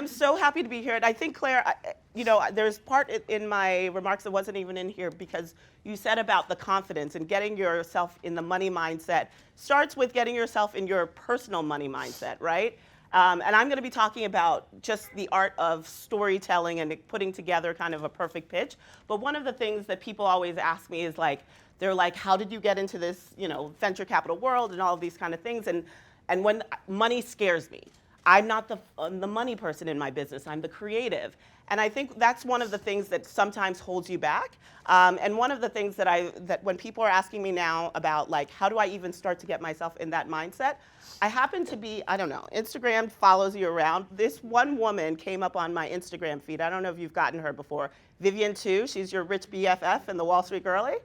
am so happy to be here. And I think, Claire, there's part in my remarks that wasn't even in here because you said about the confidence and getting yourself in the money mindset starts with getting yourself in your personal money mindset, right? And I'm going to be talking about just the art of storytelling and putting together kind of a perfect pitch. But one of the things that people always ask me is like, they're like, how did you get into this, venture capital world and all of these kind of things? And when money scares me, I'm not the money person in my business. I'm the creative. And I think that's one of the things that sometimes holds you back. And one of the things that when people are asking me now about like, how do I even start to get myself in that mindset? I happen to be, I don't know, Instagram follows you around. This one woman came up on my Instagram feed. I don't know if you've gotten her before. Vivian Tu, she's your rich BFF in the Wall Street Girlie.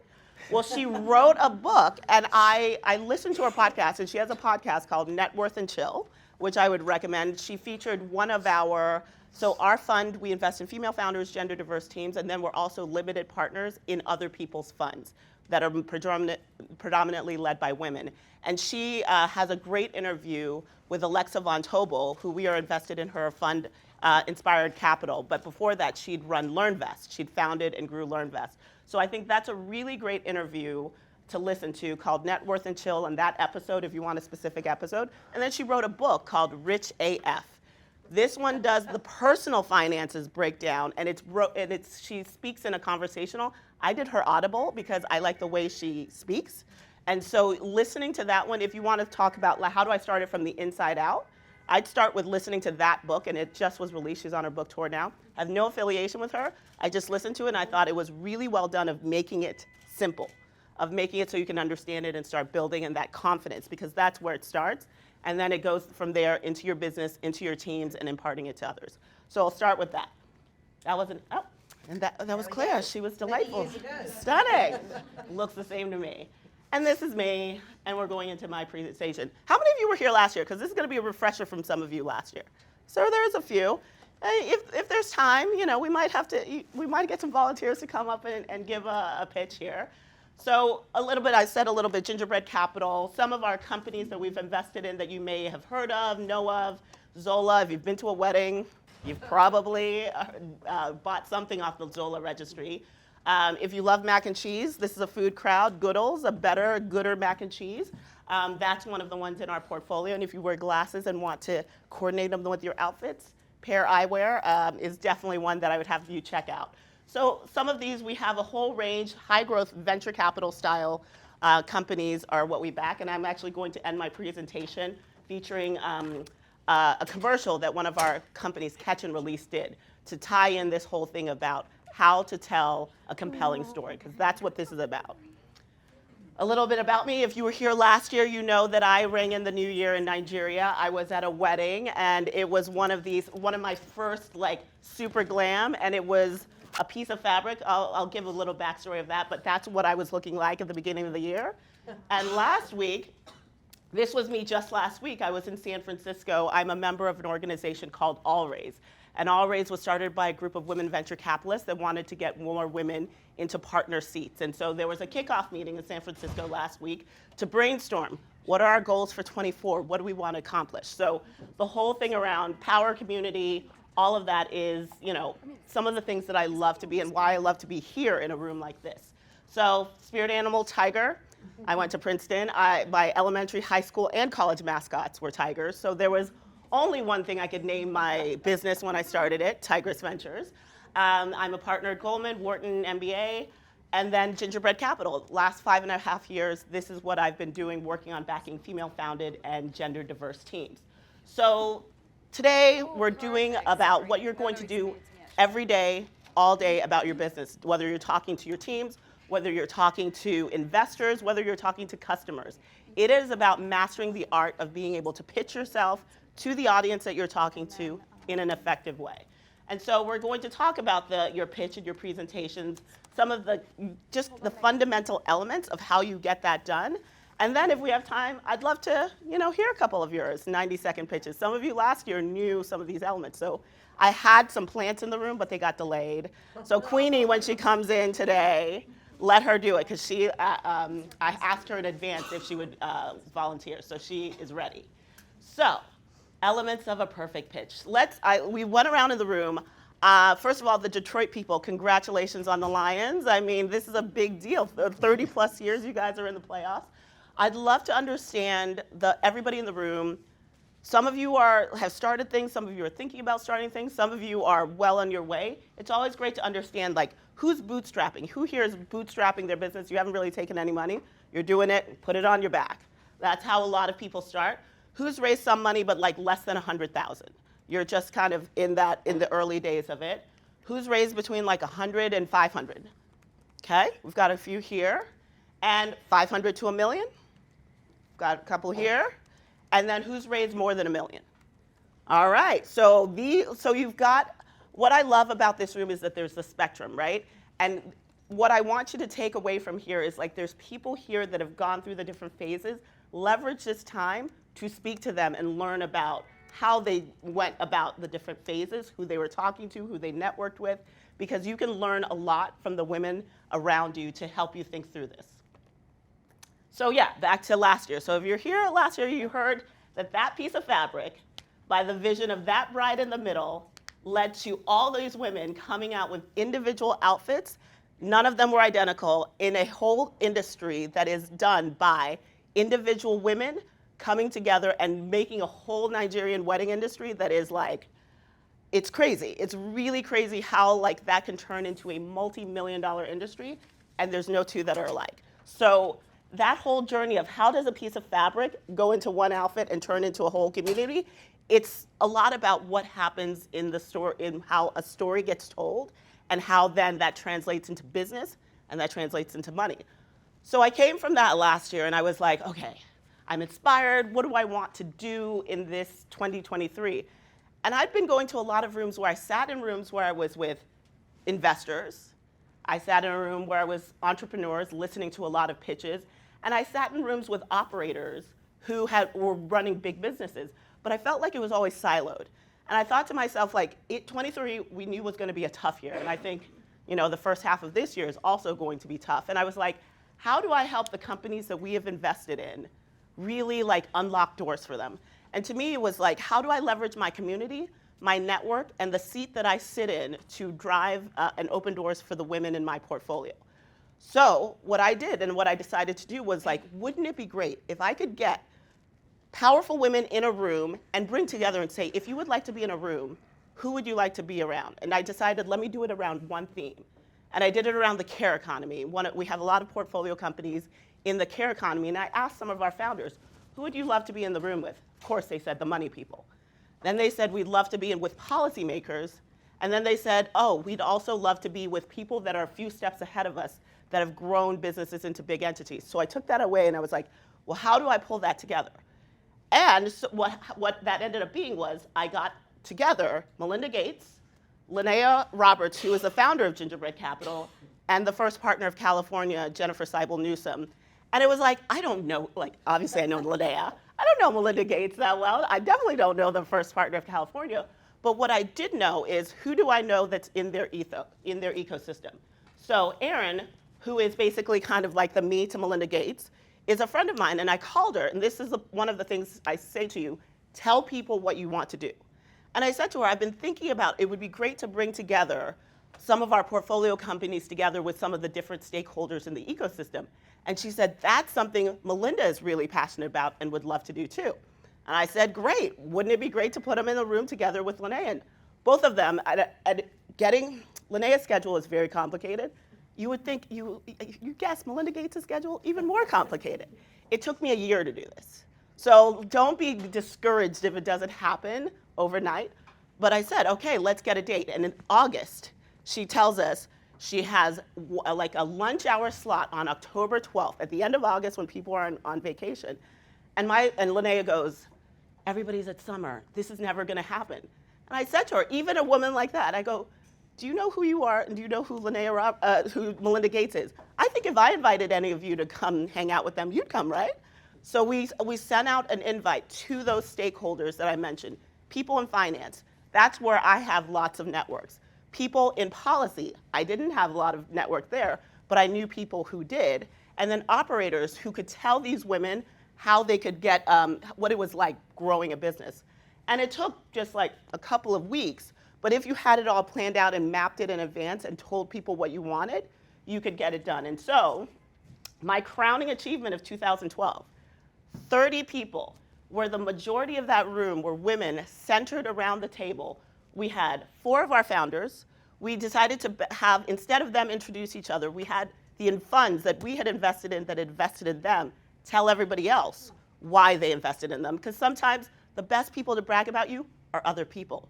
Well, she wrote a book, and I listened to her podcast, and she has a podcast called Net Worth and Chill, which I would recommend. She featured one of our fund, we invest in female founders, gender diverse teams, and then we're also limited partners in other people's funds that are predominantly led by women. And she has a great interview with Alexa Von Tobel, who we are invested in her fund, Inspired Capital. But before that, she'd run LearnVest. She'd founded and grew LearnVest. So I think that's a really great interview to listen to called Net Worth and Chill, and that episode if you want a specific episode. And then she wrote a book called Rich AF. This one does the personal finances breakdown, and she speaks in a conversational. I did her Audible because I like the way she speaks. And so listening to that one, if you want to talk about like, how do I start it from the inside out, I'd start with listening to that book, and it just was released. She's on her book tour now. I have no affiliation with her. I just listened to it, and I thought it was really well done of making it simple, of making it so you can understand it and start building in that confidence, because that's where it starts. And then it goes from there into your business, into your teams, and imparting it to others. So I'll start with that. And that was Claire. She was delightful. Stunning. Looks the same to me. And this is me, and we're going into my presentation. How many of you were here last year? Because this is going to be a refresher from some of you last year. So there's a few. If there's time, we might get some volunteers to come up and give a pitch here. So I said a little bit, Gingerbread Capital, some of our companies that we've invested in that you may have heard of, know of, Zola. If you've been to a wedding, you've probably bought something off the Zola registry. If you love mac and cheese, this is a food crowd, Goodles, gooder mac and cheese. That's one of the ones in our portfolio. And if you wear glasses and want to coordinate them with your outfits, Pair Eyewear is definitely one that I would have you check out. So some of these, we have a whole range, high growth venture capital style companies are what we back. And I'm actually going to end my presentation featuring a commercial that one of our companies, Catch and Release, did to tie in this whole thing about how to tell a compelling story, because that's what this is about. A little bit about me. If you were here last year, you know that I rang in the new year in Nigeria. I was at a wedding, and it was one of my first like super glam, and it was a piece of fabric. I'll give a little backstory of that, but that's what I was looking like at the beginning of the year. And last week, this was me just last week. I was in San Francisco. I'm a member of an organization called Allraise. And Allraise was started by a group of women venture capitalists that wanted to get more women into partner seats. And so there was a kickoff meeting in San Francisco last week to brainstorm, what are our goals for 24? What do we want to accomplish? So the whole thing around power, community, all of that is, some of the things that I love to be and why I love to be here in a room like this. So spirit animal, tiger. I went to Princeton. My elementary, high school, and college mascots were tigers. So there was only one thing I could name my business when I started it, Tigress Ventures. I'm a partner at Goldman, Wharton MBA, and then Gingerbread Capital. Last 5.5 years, this is what I've been doing, working on backing female-founded and gender-diverse teams. So today, we're doing about what you're going to do every day, all day about your business, whether you're talking to your teams, whether you're talking to investors, whether you're talking to customers. It is about mastering the art of being able to pitch yourself to the audience that you're talking to in an effective way. And so we're going to talk about your pitch and your presentations, some of the fundamental elements of how you get that done. And then if we have time, I'd love to hear a couple of yours, 90-second pitches. Some of you last year knew some of these elements. So I had some plants in the room, but they got delayed. So Queenie, when she comes in today, let her do it, because I asked her in advance if she would volunteer, so she is ready. So Elements of a perfect pitch. We went around in the room. First of all, the Detroit people, congratulations on the Lions. I mean, this is a big deal. 30 plus years you guys are in the playoffs. I'd love to understand everybody in the room. Some of you have started things, some of you are thinking about starting things, some of you are well on your way. It's always great to understand like who's bootstrapping, who here is bootstrapping their business. You haven't really taken any money, you're doing it, put it on your back. That's how a lot of people start. Who's raised some money but like less than 100,000? You're just kind of in the early days of it. Who's raised between like 100 and 500? Okay, we've got a few here. And 500 to $1 million? Got a couple here. And then who's raised more than $1 million? All right, so you've got, what I love about this room is that there's the spectrum, right? And what I want you to take away from here is like there's people here that have gone through the different phases. Leverage this time to speak to them and learn about how they went about the different phases, who they were talking to, who they networked with, because you can learn a lot from the women around you to help you think through this. So yeah, back to last year. So if you're here last year, you heard that piece of fabric, by the vision of that bride in the middle, led to all these women coming out with individual outfits. None of them were identical in a whole industry that is done by individual women coming together and making a whole Nigerian wedding industry that is like, it's crazy. It's really crazy how like that can turn into a multi-million-dollar industry, and there's no two that are alike. So that whole journey of how does a piece of fabric go into one outfit and turn into a whole community, it's a lot about what happens in the story, in how a story gets told, and how then that translates into business, and that translates into money. So I came from that last year, and I was like, okay, I'm inspired. What do I want to do in this 2023? And I'd been going to a lot of rooms where I sat in rooms where I was with investors. I sat in a room where I was entrepreneurs listening to a lot of pitches. And I sat in rooms with operators who were running big businesses. But I felt like it was always siloed. And I thought to myself, like, 23 we knew was going to be a tough year. And I think, the first half of this year is also going to be tough. And I was like, how do I help the companies that we have invested in really like unlock doors for them? And to me, it was like, how do I leverage my community, my network, and the seat that I sit in to drive and open doors for the women in my portfolio? So what I did and what I decided to do was like, wouldn't it be great if I could get powerful women in a room and bring together and say, if you would like to be in a room, who would you like to be around? And I decided, let me do it around one theme. And I did it around the care economy. We have a lot of portfolio companies in the care economy, and I asked some of our founders, who would you love to be in the room with? Of course, they said the money people. Then they said, we'd love to be in with policymakers. And then they said, oh, we'd also love to be with people that are a few steps ahead of us that have grown businesses into big entities. So I took that away, and I was like, well, how do I pull that together? And so what that ended up being was I got together Melinda Gates, Linnea Roberts, who is the founder of Gingerbread Capital, and the first partner of California, Jennifer Seibel Newsom. And it was like, I don't know, like, obviously I know Linnea. I don't know Melinda Gates that well. I definitely don't know the first partner of California. But what I did know is, who do I know that's in their ecosystem? So Erin, who is basically kind of like the me to Melinda Gates, is a friend of mine, and I called her, and this is one of the things I say to you, tell people what you want to do. And I said to her, I've been thinking about, it would be great to bring together some of our portfolio companies together with some of the different stakeholders in the ecosystem. And she said, that's something Melinda is really passionate about and would love to do too. And I said, great, wouldn't it be great to put them in the room together with Linnea? And both of them, getting Linnea's schedule is very complicated. You would think, you guess Melinda Gates' schedule, even more complicated. It took me a year to do this. So don't be discouraged if it doesn't happen overnight. But I said, okay, let's get a date. And in August, she tells us she has like a lunch hour slot on October 12th, at the end of August when people are on vacation. And Linnea goes, everybody's at summer. This is never gonna happen. And I said to her, even a woman like that, I go, do you know who you are, and do you know who who Melinda Gates is? I think if I invited any of you to come hang out with them, you'd come, right? So we sent out an invite to those stakeholders that I mentioned. People in finance, that's where I have lots of networks. People in policy, I didn't have a lot of network there, but I knew people who did. And then operators who could tell these women how they could get, what it was like growing a business. And it took just like a couple of weeks, but if you had it all planned out and mapped it in advance and told people what you wanted, you could get it done. And so, my crowning achievement of 2012, 30 people, where the majority of that room were women centered around the table. We had 4 of our founders. We decided to have, instead of them introduce each other, we had the funds that we had invested in that invested in them tell everybody else why they invested in them. Because sometimes the best people to brag about you are other people.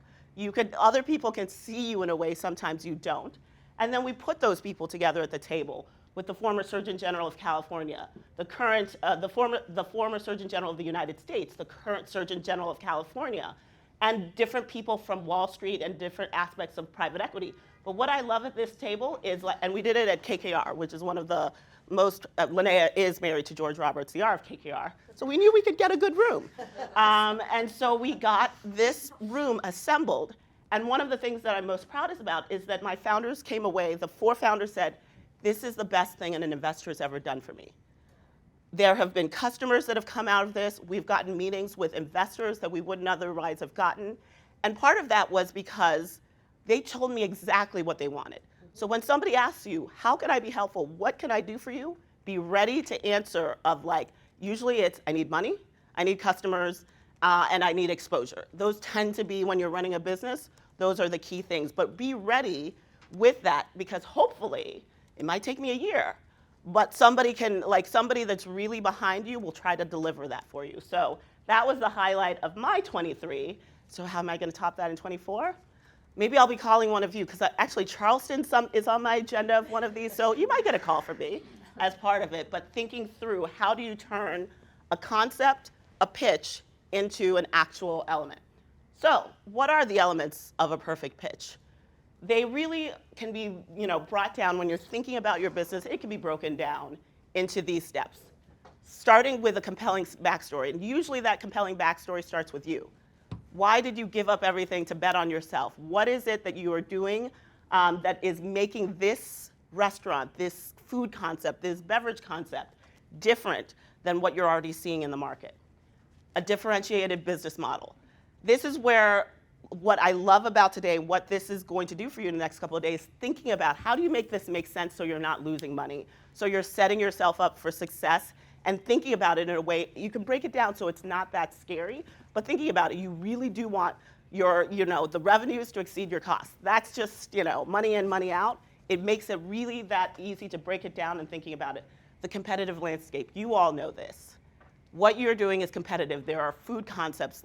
Other people can see you in a way sometimes you don't. And then we put those people together at the table with the former Surgeon General of California, the former Surgeon General of the United States, the current Surgeon General of California, and different people from Wall Street and different aspects of private equity. But what I love at this table is, and we did it at KKR, which is one of the most, Linnea is married to George Roberts, the R of KKR, so we knew we could get a good room. And so we got this room assembled, and one of the things that I'm most proudest about is that my founders came away, the 4 founders said, this is the best thing an investor has ever done for me. There have been customers that have come out of this. We've gotten meetings with investors that we wouldn't otherwise have gotten. And part of that was because they told me exactly what they wanted. So when somebody asks you, how can I be helpful? What can I do for you? Be ready to answer of like, usually it's, I need money, I need customers, and I need exposure. Those tend to be, when you're running a business, those are the key things. But be ready with that, because hopefully, it might take me a year, but somebody that's really behind you will try to deliver that for you. So that was the highlight of my 23. So how am I going to top that in 24? Maybe I'll be calling one of you, because actually Charleston is on my agenda of one of these, so you might get a call from me as part of it. But thinking through, how do you turn a concept, a pitch, into an actual element? So what are the elements of a perfect pitch? They really can be, brought down when you're thinking about your business. It can be broken down into these steps, starting with a compelling backstory. And usually that compelling backstory starts with you. Why did you give up everything to bet on yourself? What is it that you are doing that is making this restaurant, this food concept, this beverage concept different than what you're already seeing in the market? A differentiated business model. This is where what I love about today, what this is going to do for you in the next couple of days, thinking about how do you make this make sense so you're not losing money, so you're setting yourself up for success, and thinking about it in a way, you can break it down so it's not that scary, but thinking about it, you really do want your, the revenues to exceed your costs. That's just, money in, money out. It makes it really that easy to break it down and thinking about it. The competitive landscape, you all know this. What you're doing is competitive. There are food concepts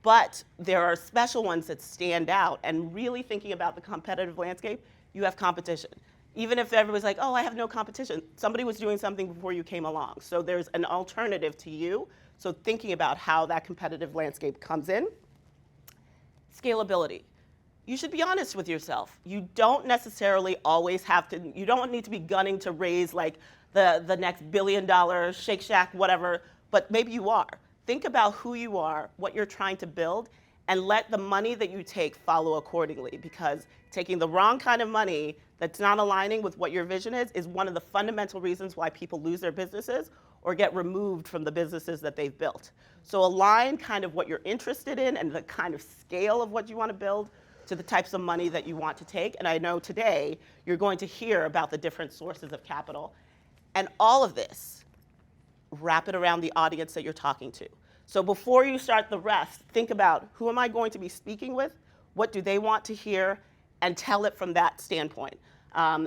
but there are special ones that stand out, and really thinking about the competitive landscape, you have competition. Even if everybody's like, oh, I have no competition, somebody was doing something before you came along. So there's an alternative to you. So thinking about how that competitive landscape comes in. Scalability. You should be honest with yourself. You don't necessarily always have to, you don't need to be gunning to raise like the next $1 billion Shake Shack, whatever, but maybe you are. Think about who you are, what you're trying to build, and let the money that you take follow accordingly, because taking the wrong kind of money that's not aligning with what your vision is one of the fundamental reasons why people lose their businesses or get removed from the businesses that they've built. So align kind of what you're interested in and the kind of scale of what you want to build to the types of money that you want to take. And I know today you're going to hear about the different sources of capital. And all of this, wrap it around the audience that you're talking to. So before you start the rest, think about, who am I going to be speaking with? What do they want to hear? And tell it from that standpoint.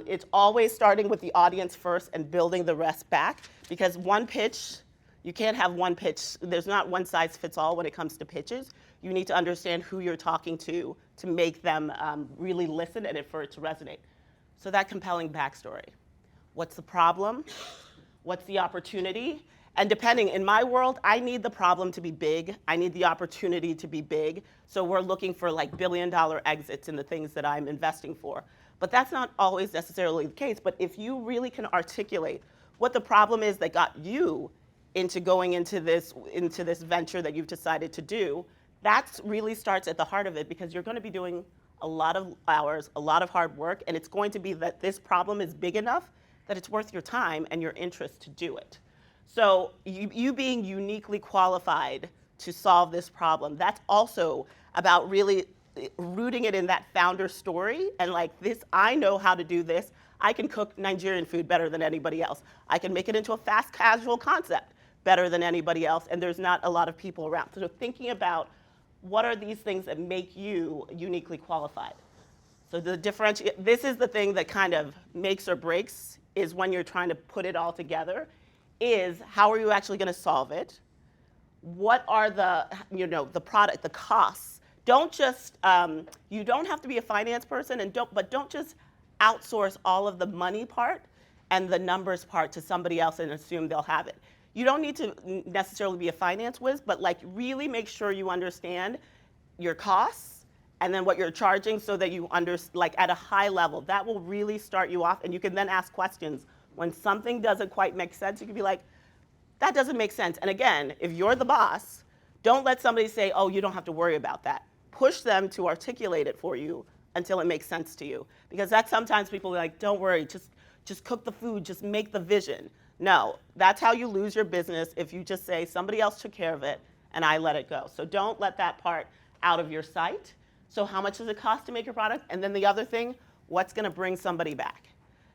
It's always starting with the audience first and building the rest back, because one pitch, you can't have one pitch. There's not one size fits all when it comes to pitches. You need to understand who you're talking to make them really listen and for it to resonate. So that compelling backstory. What's the problem? What's the opportunity? And depending, in my world, I need the problem to be big. I need the opportunity to be big. So we're looking for like $1 billion exits in the things that I'm investing for. But that's not always necessarily the case. But if you really can articulate what the problem is that got you into going into this venture that you've decided to do, that really starts at the heart of it, because you're going to be doing a lot of hours, a lot of hard work, and it's going to be that this problem is big enough that it's worth your time and your interest to do it. So you being uniquely qualified to solve this problem. That's also about really rooting it in that founder story and like this, I know how to do this. I can cook Nigerian food better than anybody else. I can make it into a fast casual concept better than anybody else, and there's not a lot of people around. So thinking about what are these things that make you uniquely qualified. So the this is the thing that kind of makes or breaks is when you're trying to put it all together, is how are you actually going to solve it? What are the, the product, the costs? Don't just, you don't have to be a finance person, but don't just outsource all of the money part and the numbers part to somebody else and assume they'll have it. You don't need to necessarily be a finance whiz, but like really make sure you understand your costs and then what you're charging so that you like at a high level. That will really start you off, and you can then ask questions. When something doesn't quite make sense, you can be like, that doesn't make sense. And again, if you're the boss, don't let somebody say, oh, you don't have to worry about that. Push them to articulate it for you until it makes sense to you. Because that's sometimes people are like, don't worry, just cook the food, just make the vision. No, that's how you lose your business if you just say somebody else took care of it and I let it go. So don't let that part out of your sight. So how much does it cost to make your product? And then the other thing, what's going to bring somebody back?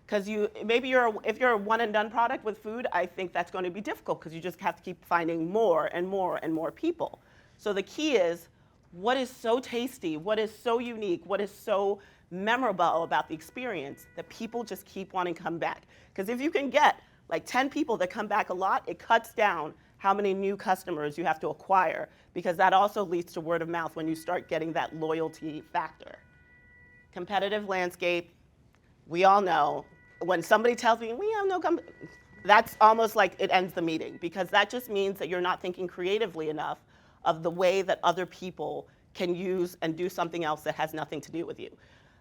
Because if you're a one and done product with food, I think that's going to be difficult because you just have to keep finding more and more and more people. So the key is, what is so tasty, what is so unique, what is so memorable about the experience that people just keep wanting to come back? Because if you can get like 10 people that come back a lot, it cuts down how many new customers you have to acquire, because that also leads to word of mouth when you start getting that loyalty factor. Competitive landscape, we all know, when somebody tells me, we have no company, that's almost like it ends the meeting, because that just means that you're not thinking creatively enough of the way that other people can use and do something else that has nothing to do with you.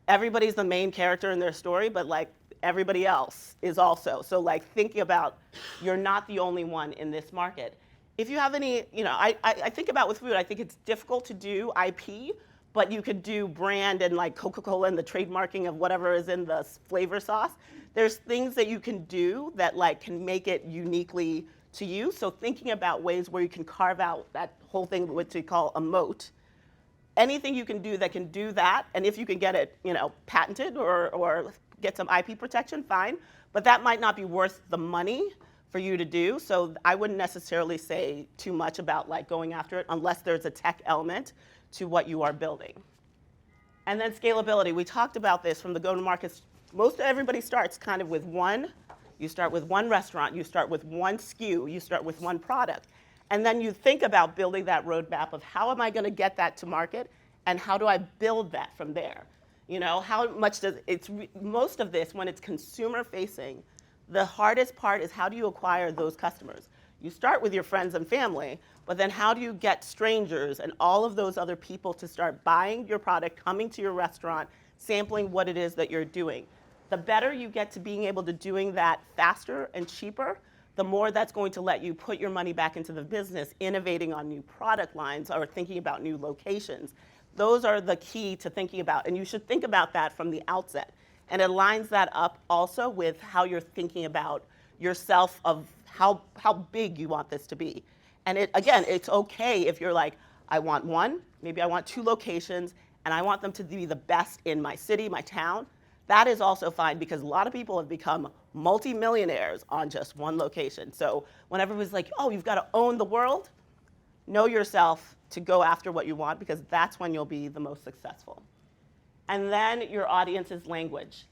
Everybody's the main character in their story, but like everybody else is also. So like thinking about, you're not the only one in this market. If you have any, I think about with food, I think it's difficult to do IP, but you could do brand and like Coca-Cola and the trademarking of whatever is in the flavor sauce. There's things that you can do that like can make it uniquely to you. So thinking about ways where you can carve out that whole thing, what we call a moat. Anything you can do that can do that, and if you can get it, patented or get some IP protection, fine. But that might not be worth the money for you to do. So I wouldn't necessarily say too much about like going after it unless there's a tech element to what you are building. And then scalability. We talked about this from the go-to-market. Most everybody starts kind of with one. You start with one restaurant. You start with one SKU. You start with one product. And then you think about building that roadmap of how am I going to get that to market, and how do I build that from there? How much does most of this, when it's consumer facing, the hardest part is how do you acquire those customers? You start with your friends and family, but then how do you get strangers and all of those other people to start buying your product, coming to your restaurant, sampling what it is that you're doing? The better you get to being able to doing that faster and cheaper, the more that's going to let you put your money back into the business, innovating on new product lines or thinking about new locations. Those are the key to thinking about, and you should think about that from the outset. And it lines that up also with how you're thinking about yourself, of how big you want this to be. And again, it's okay if you're like, I want one, maybe I want 2 locations, and I want them to be the best in my city, my town. That is also fine, because a lot of people have become multi-millionaires on just one location. So when everyone's like, oh, you've got to own the world, know yourself to go after what you want, because that's when you'll be the most successful. And then your audience's language.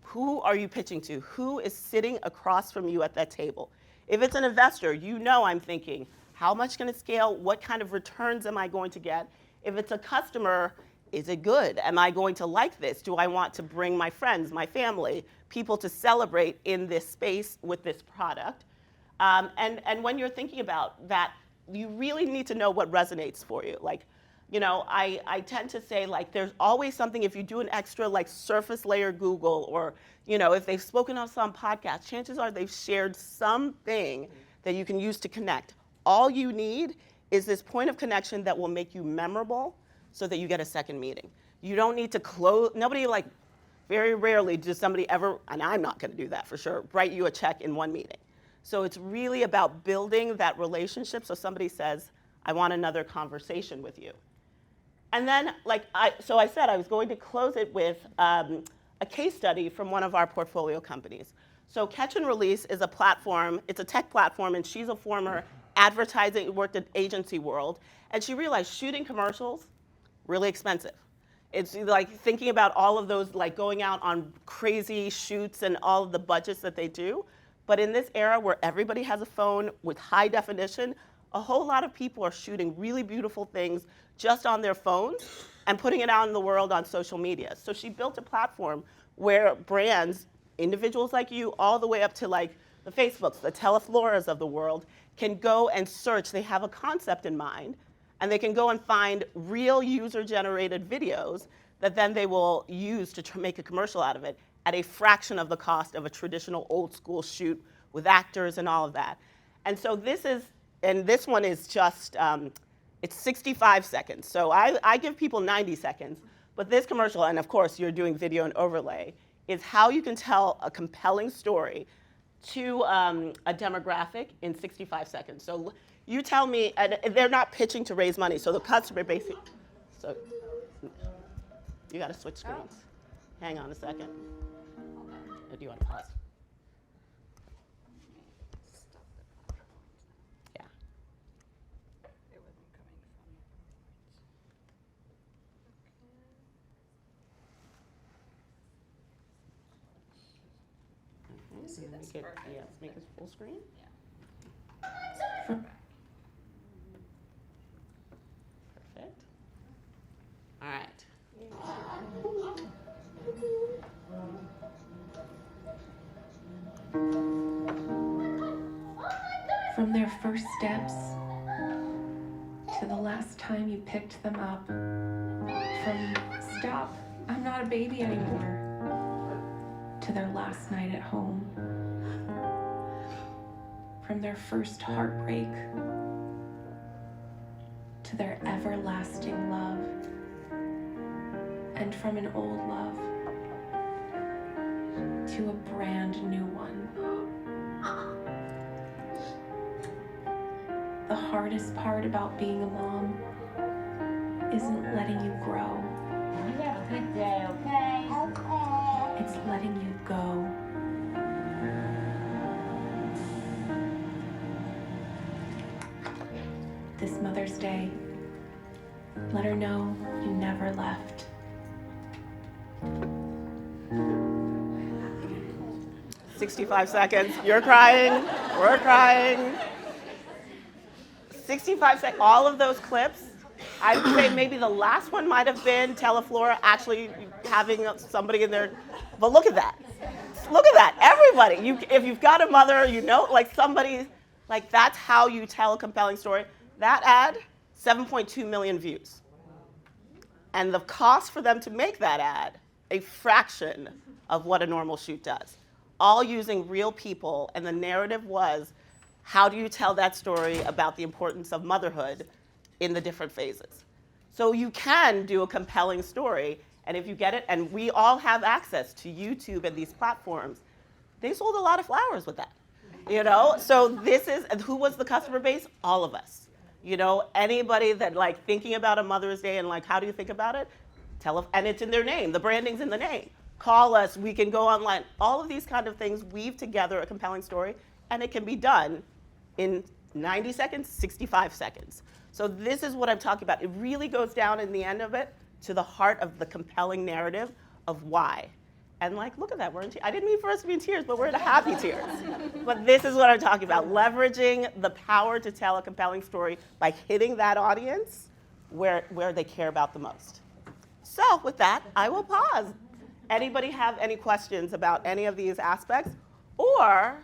Who are you pitching to? Who is sitting across from you at that table? If it's an investor, I'm thinking, how much can it scale? What kind of returns am I going to get? If it's a customer, is it good? Am I going to like this? Do I want to bring my friends, my family, people to celebrate in this space with this product? And when you're thinking about that, you really need to know what resonates for you. Like, I tend to say, like, there's always something, if you do an extra, like, surface layer Google, or, if they've spoken on some podcast, chances are they've shared something that you can use to connect. All you need is this point of connection that will make you memorable so that you get a second meeting. You don't need to close, nobody, like, very rarely does somebody ever, and I'm not gonna do that for sure, write you a check in one meeting. So it's really about building that relationship. So somebody says, I want another conversation with you. And then, so I said I was going to close it with a case study from one of our portfolio companies. So Catch and Release is a platform, it's a tech platform, and she's a former advertising, worked at agency world, and she realized shooting commercials, really expensive. It's like thinking about all of those, like going out on crazy shoots and all of the budgets that they do. But in this era where everybody has a phone with high definition, a whole lot of people are shooting really beautiful things just on their phones and putting it out in the world on social media. So she built a platform where brands, individuals like you, all the way up to like the Facebooks, the Telefloras of the world, can go and search. They have a concept in mind, and they can go and find real user-generated videos that then they will use to make a commercial out of it at a fraction of the cost of a traditional old-school shoot with actors and all of that. And so this one is just, it's 65 seconds. So I give people 90 seconds, but this commercial, and of course you're doing video and overlay, is how you can tell a compelling story to a demographic in 65 seconds. So you tell me, and they're not pitching to raise money, so the customer basically, so you gotta switch screens. Hang on a second. Or do you want to pause? Yeah. It wasn't coming from. See, that's perfect. Yeah, let's make it full screen. Yeah. Perfect. All right. From their first steps to the last time you picked them up, from stop, I'm not a baby anymore, to their last night at home, from their first heartbreak to their everlasting love, and from an old love to a brand new one. The hardest part about being a mom isn't letting you grow. You have a good day, okay? It's letting you go. This Mother's Day, let her know you never left. 65 seconds. You're crying. We're crying. 65 seconds. All of those clips. I would say maybe the last one might have been Teleflora actually having somebody in there. But look at that. Look at that. Everybody. If you've got a mother, you know, like somebody, like that's how you tell a compelling story. That ad, 7.2 million views. And the cost for them to make that ad, a fraction of what a normal shoot does. All using real people, and the narrative was, how do you tell that story about the importance of motherhood in the different phases? So you can do a compelling story, and if you get it, and we all have access to YouTube and these platforms, they sold a lot of flowers with that, you know? So this is, and who was the customer base? All of us. You know, anybody that like thinking about a Mother's Day and like, how do you think about it? And it's in their name, the branding's in the name. Call us, we can go online. All of these kind of things weave together a compelling story, and it can be done in 90 seconds, 65 seconds. So this is what I'm talking about. It really goes down in the end of it to the heart of the compelling narrative of why. And like, look at that, we're in I didn't mean for us to be in tears, but we're in a happy tears. But this is what I'm talking about, leveraging the power to tell a compelling story by hitting that audience where they care about the most. So with that, I will pause. Anybody have any questions about any of these aspects? Or,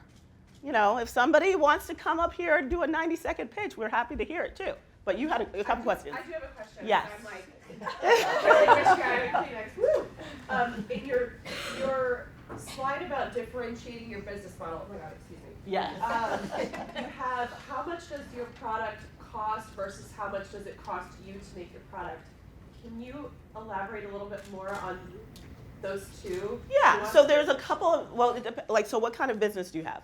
you know, if somebody wants to come up here and do a 90-second pitch, we're happy to hear it too. But you had a couple questions. I do have a question. Yes. I'm like, I wish I had Kleenex. Woo! In your slide about differentiating your business model, oh my God, excuse me. Yes. You have how much does your product cost versus how much does it cost you to make your product? Can you elaborate a little bit more on those two? Yeah, so there's a couple of, well, like, so what kind of business do you have?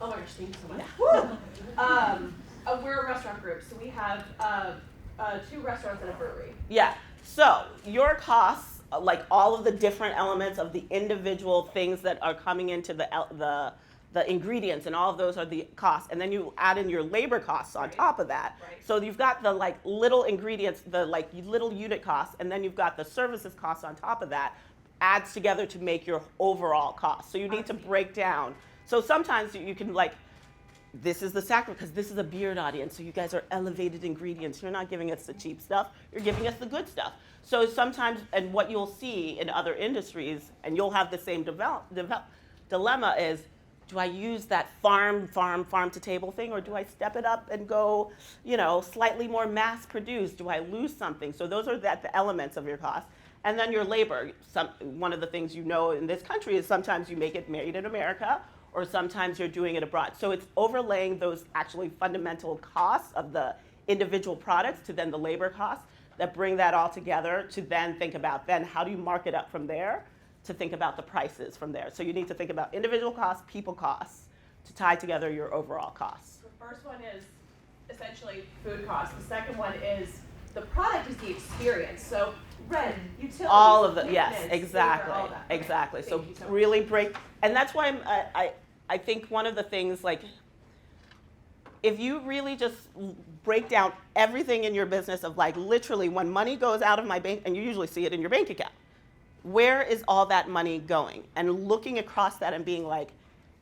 Oh my gosh, thank you so much. Woo! we're a restaurant group, so we have 2 restaurants and a brewery. Yeah. So your costs, like all of the different elements of the individual things that are coming into the ingredients, and all of those are the costs, and then you add in your labor costs on Right. top of that. Right. So you've got the like little ingredients, the like little unit costs, and then you've got the services costs on top of that, adds together to make your overall cost. So you need to break down. So sometimes you can like, this is the sacrifice, because this is a beard audience, so you guys are elevated ingredients. You're not giving us the cheap stuff, you're giving us the good stuff. So sometimes, and what you'll see in other industries, and you'll have the same dilemma is, do I use that farm to table thing, or do I step it up and go, slightly more mass produced? Do I lose something? So those are the elements of your cost. And then your labor. One of the things in this country is sometimes you make it made in America, or sometimes you're doing it abroad. So it's overlaying those actually fundamental costs of the individual products to then the labor costs that bring that all together to then think about then how do you mark it up from there to think about the prices from there. So you need to think about individual costs, people costs, to tie together your overall costs. The first one is essentially food costs. The second one is the product is the experience. So rent, utilities, All of the, yes, maintenance, exactly, labor, all that. Okay. exactly. So Thank you so much. really break, and that's why I think one of the things, like, if you really just break down everything in your business of like literally when money goes out of my bank, and you usually see it in your bank account, where is all that money going? And looking across that and being like,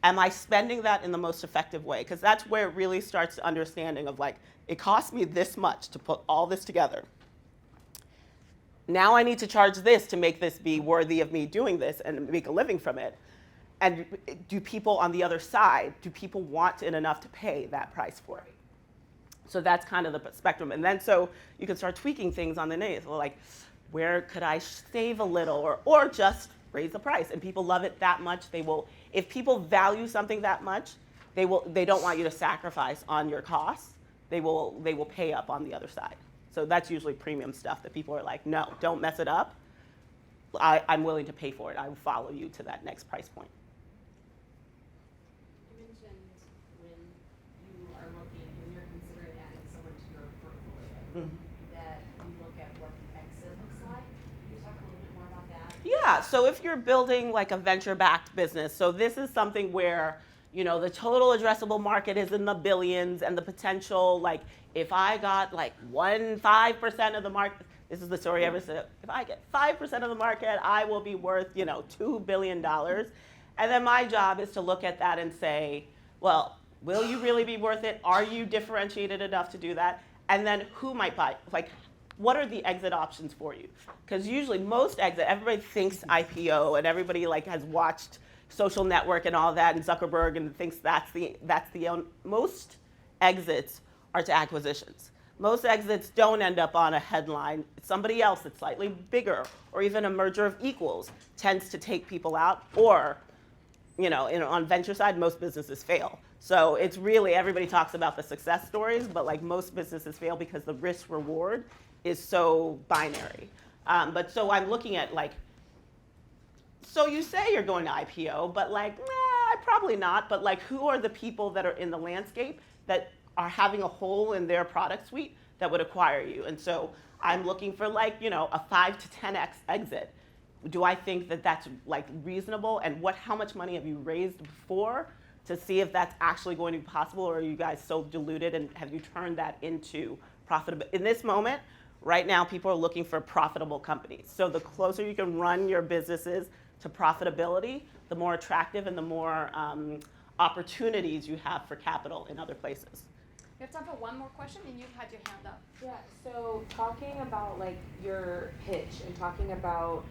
am I spending that in the most effective way? Because that's where it really starts the understanding of like, it cost me this much to put all this together. Now I need to charge this to make this be worthy of me doing this and make a living from it. And do people on the other side, do people want it enough to pay that price for it? So that's kind of the spectrum. And then so you can start tweaking things on the name. So like, where could I save a little, or just raise the price? And people love it that much. They will, if people value something that much, they don't want you to sacrifice on your costs. They will pay up on the other side. So that's usually premium stuff that people are like, no, don't mess it up. I'm willing to pay for it. I will follow you to that next price point. You mentioned when you are when you're considering adding someone to your portfolio, that you look at what the exit looks like. Can you talk a little bit more about that? Yeah, so if you're building like a venture-backed business, so this is something where, the total addressable market is in the billions, and the potential, like, if I got like 5% of the market, this is the story I ever said, if I get 5% of the market, I will be worth, $2 billion. And then my job is to look at that and say, well, will you really be worth it? Are you differentiated enough to do that? And then who might buy? Like, what are the exit options for you? Because usually most exit, everybody thinks IPO, and everybody like has watched Social Network and all that, and Zuckerberg, and thinks that's the most exits are to acquisitions. Most exits don't end up on a headline. Somebody else that's slightly bigger, or even a merger of equals, tends to take people out. Or, on venture side, most businesses fail. So it's really, everybody talks about the success stories, but like most businesses fail because the risk reward is so binary. But so I'm looking at like, so you say you're going to IPO, but like, probably not. But like, who are the people that are in the landscape that are having a hole in their product suite that would acquire you? And so I'm looking for like, a 5 to 10x exit. Do I think that that's like reasonable? And how much money have you raised before to see if that's actually going to be possible? Or are you guys so diluted, and have you turned that into profitable? In this moment, right now, people are looking for profitable companies. So the closer you can run your businesses to profitability, the more attractive and the more opportunities you have for capital in other places. We have time for one more question, and you've had your hand up. Yeah, so talking about like your pitch and talking about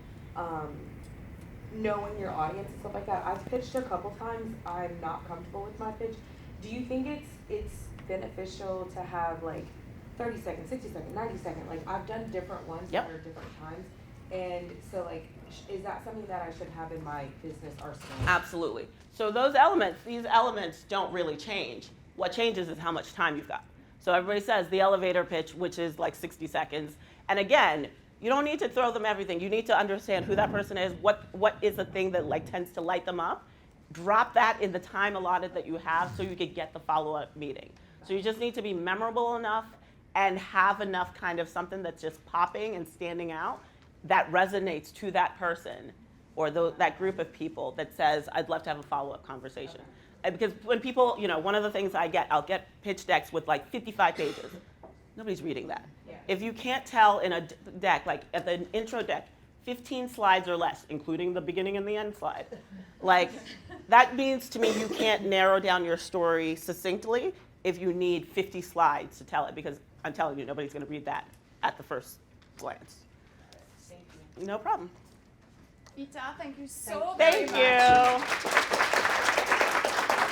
knowing your audience and stuff like that, I've pitched a couple times. I'm not comfortable with my pitch. Do you think it's beneficial to have like 30 seconds, 60 seconds, 90 seconds? Like I've done different ones Yep. for different times. And so like, is that something that I should have in my business arsenal? Absolutely. So these elements don't really change. What changes is how much time you've got. So everybody says the elevator pitch, which is like 60 seconds. And again, you don't need to throw them everything. You need to understand who that person is, what is the thing that like tends to light them up. Drop that in the time allotted that you have so you could get the follow-up meeting. So you just need to be memorable enough and have enough kind of something that's just popping and standing out that resonates to that person or that group of people that says, I'd love to have a follow-up conversation. And because when people, one of the things I'll get pitch decks with like 55 pages. Nobody's reading that. Yeah. If you can't tell in a deck, like at the intro deck, 15 slides or less, including the beginning and the end slide, like that means to me you can't narrow down your story succinctly if you need 50 slides to tell it, because I'm telling you, nobody's going to read that at the first glance. Thank you. No problem. Ita, thank you so Thank very much. you.